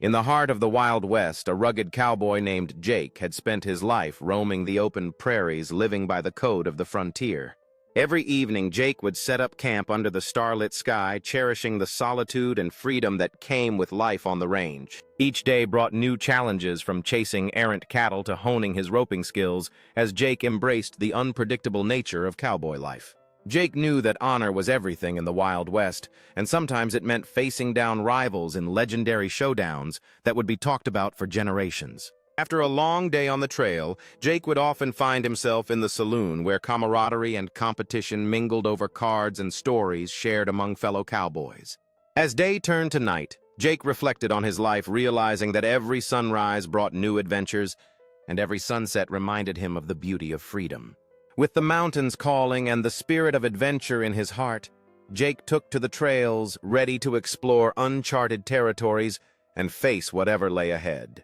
In the heart of the Wild West, a rugged cowboy named Jake had spent his life roaming the open prairies, living by the code of the frontier. Every evening, Jake would set up camp under the starlit sky, cherishing the solitude and freedom that came with life on the range. Each day brought new challenges, from chasing errant cattle to honing his roping skills, as Jake embraced the unpredictable nature of cowboy life. Jake knew that honor was everything in the Wild West, and sometimes it meant facing down rivals in legendary showdowns that would be talked about for generations. After a long day on the trail, Jake would often find himself in the saloon, where camaraderie and competition mingled over cards and stories shared among fellow cowboys. As day turned to night, Jake reflected on his life, realizing that every sunrise brought new adventures, and every sunset reminded him of the beauty of freedom. With the mountains calling and the spirit of adventure in his heart, Jake took to the trails, ready to explore uncharted territories and face whatever lay ahead.